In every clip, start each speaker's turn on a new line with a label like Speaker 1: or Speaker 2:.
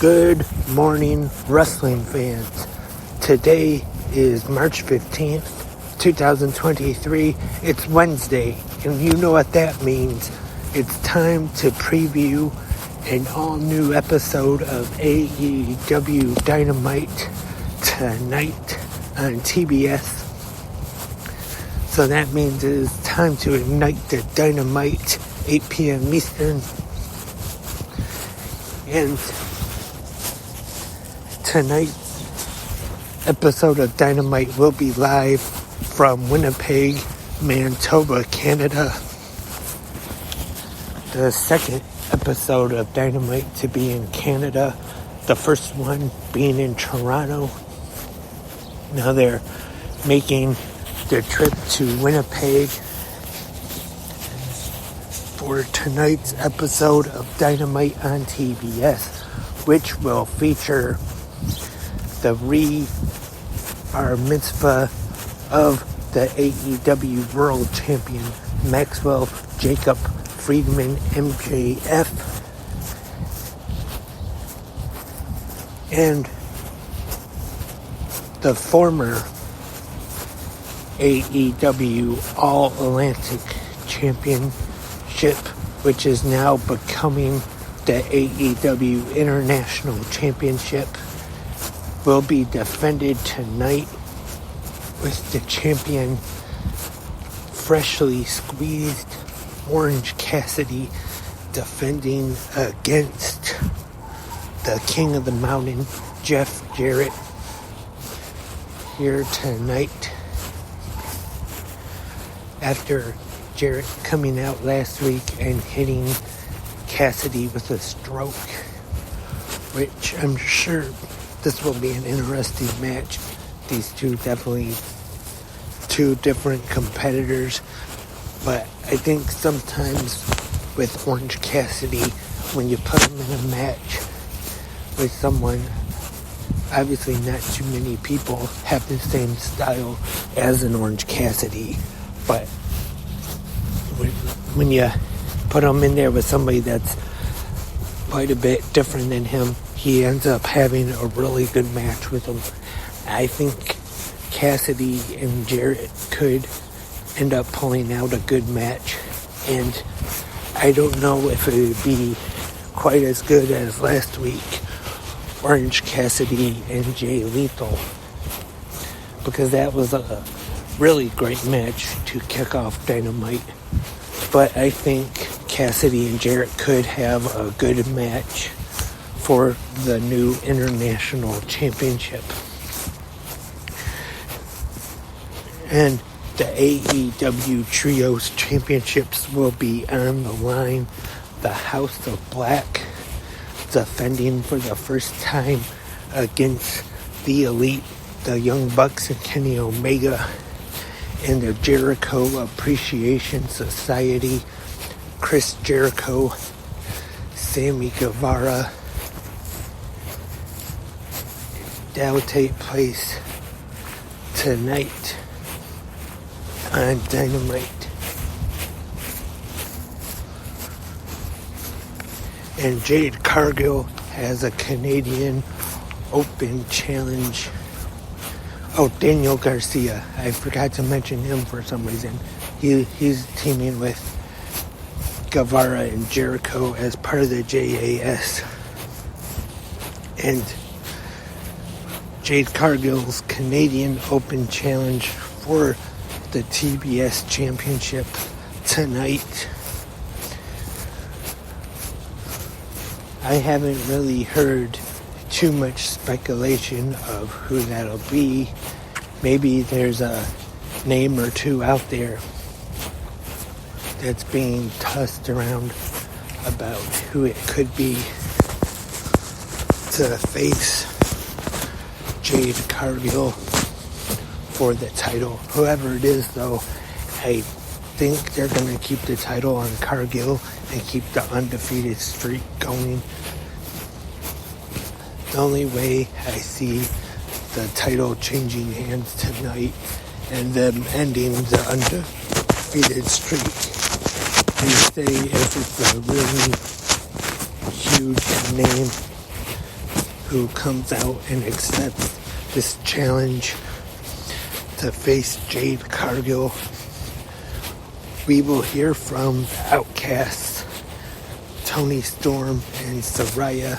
Speaker 1: Good morning, wrestling fans. Today is March 15th, 2023. It's Wednesday, and you know what that means. It's time to preview an all-new episode of AEW Dynamite tonight on TBS. So that means it is time to ignite the Dynamite, 8 p.m. Eastern. And tonight's episode of Dynamite will be live from Winnipeg, Manitoba, Canada. The second episode of Dynamite to be in Canada. The first one being in Toronto. Now they're making the trip to Winnipeg for tonight's episode of Dynamite on TBS, which will feature the bar mitzvah of the AEW World Champion Maxwell Jacob Friedman MJF and the former AEW All-Atlantic Championship, which is now becoming the AEW International Championship, will be defended tonight with the champion freshly squeezed Orange Cassidy defending against the King of the Mountain, Jeff Jarrett, here tonight. After Jarrett coming out last week and hitting Cassidy with a stroke, which I'm sure this will be an interesting match. These two definitely two different competitors, but I think sometimes with Orange Cassidy, when you put him in a match with someone, obviously not too many people have the same style as an Orange Cassidy, but when you put him in there with somebody that's quite a bit different than him, he ends up having a really good match with him. I think Cassidy and Jarrett could end up pulling out a good match, and I don't know if it would be quite as good as last week, Orange Cassidy and Jay Lethal, because that was a really great match to kick off Dynamite. But I think Cassidy and Jarrett could have a good match for the new International Championship. And the AEW Trios Championships will be on the line. The House of Black defending for the first time against the Elite, the Young Bucks and Kenny Omega, and the Jericho Appreciation Society, Chris Jericho, Sammy Guevara. That will take place tonight on Dynamite. And Jade Cargill has a Canadian Open Challenge. Oh, Daniel Garcia. I forgot to mention him for some reason. He's teaming with Guevara and Jericho as part of the JAS. And Jade Cargill's Canadian Open Challenge for the TBS Championship tonight. I haven't really heard too much speculation of who that'll be. Maybe there's a name or two out there that's being tossed around about who it could be to face Jade Cargill for the title. Whoever it is, though, I think they're going to keep the title on Cargill and keep the undefeated streak going. The only way I see the title changing hands tonight and them ending the undefeated streak is say if it's a really huge name who comes out and accepts this challenge to face Jade Cargill. We will hear from the Outcasts, Toni Storm and Saraya,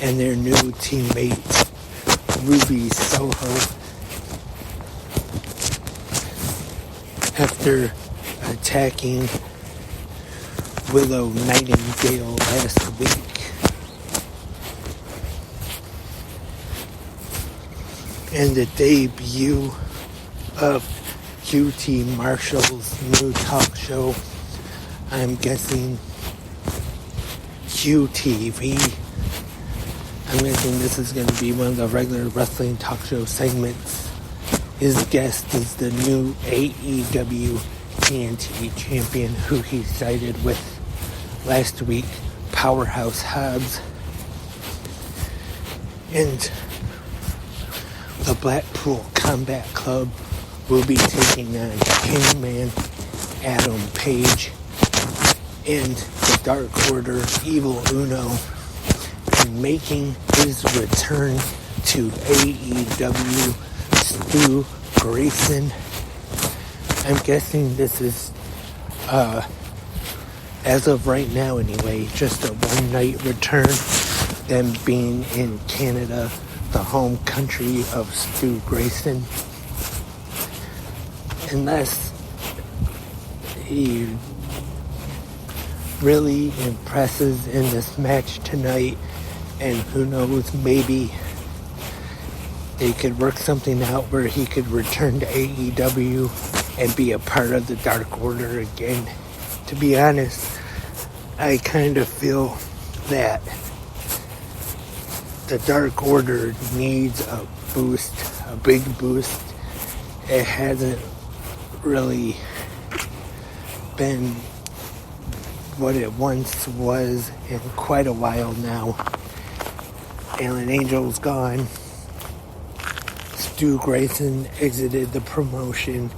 Speaker 1: and their new teammate, Ruby Soho. After attacking Willow Nightingale last week. And the debut of QT Marshall's new talk show, I'm guessing QTV. I'm guessing this is going to be one of the regular wrestling talk show segments. His guest is the new AEW TNT champion who he sided with last week, Powerhouse Hobbs. And the Blackpool Combat Club will be taking on Hangman Adam Page and the Dark Order Evil Uno, and making his return to AEW, Stu Grayson. I'm guessing this is, as of right now anyway, just a one-night return, them being in Canada, the home country of Stu Grayson. Unless he really impresses in this match tonight, and who knows, maybe they could work something out where he could return to AEW and be a part of the Dark Order again. To be honest, I kind of feel that the Dark Order needs a boost, a big boost. It hasn't really been what it once was in quite a while now. Alan Angel's gone. Stu Grayson exited the promotion.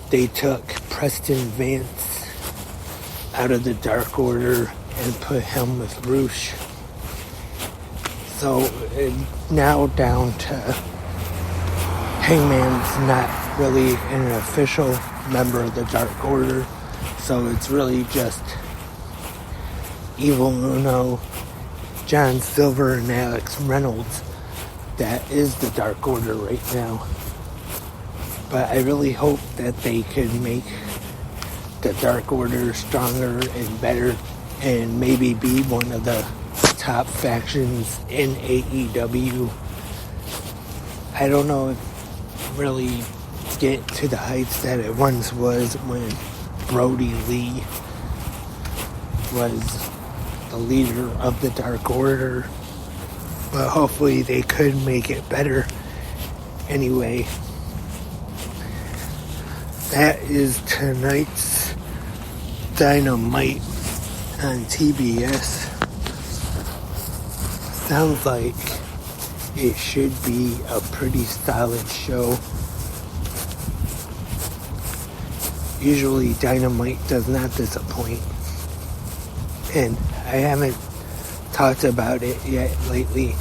Speaker 1: They took Preston Vance out of the Dark Order and put him with Roosh. So now down to Hangman's not really an official member of the Dark Order. So it's really just Evil Uno, John Silver, and Alex Reynolds that is the Dark Order right now. But I really hope that they could make the Dark Order stronger and better and maybe be one of the top factions in AEW. I don't know if really get to the heights that it once was when Brody Lee was the leader of the Dark Order, but hopefully they could make it better. Anyway, that is tonight's Dynamite on TBS. Sounds like it should be a pretty solid show. Usually Dynamite does not disappoint, and I haven't talked about it yet lately,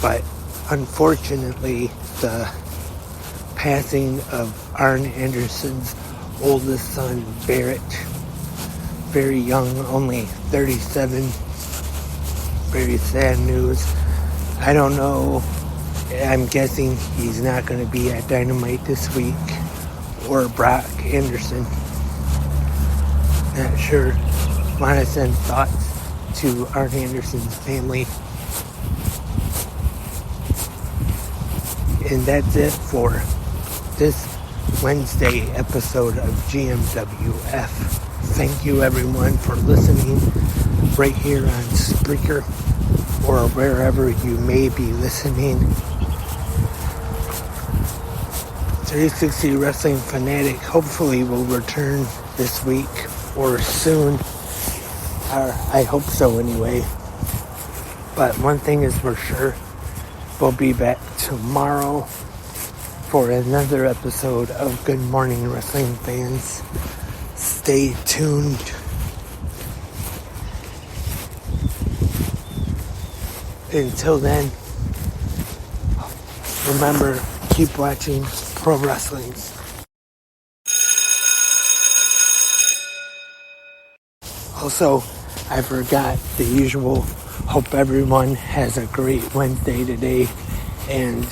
Speaker 1: but unfortunately the passing of Arn Anderson's oldest son, Barrett, very young, only 37, very sad news. I don't know, I'm guessing he's not going to be at Dynamite this week, or Brock Anderson, not sure. Want to send thoughts to Arn Anderson's family. And that's it for this Wednesday episode of GMWF. Thank you everyone for listening right here on Spreaker or wherever you may be listening. 360 Wrestling Fanatic hopefully will return this week or soon. I hope so anyway. But one thing is for sure, we'll be back tomorrow for another episode of Good Morning Wrestling Fans. Stay tuned. Until then, remember, keep watching pro wrestling. Also, I forgot the usual. Hope everyone has a great Wednesday today, and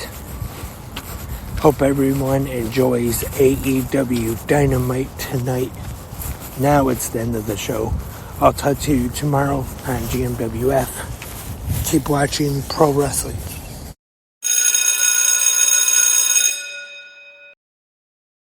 Speaker 1: hope everyone enjoys AEW Dynamite tonight. Now it's the end of the show. I'll talk to you tomorrow on GMWF. Keep watching pro wrestling.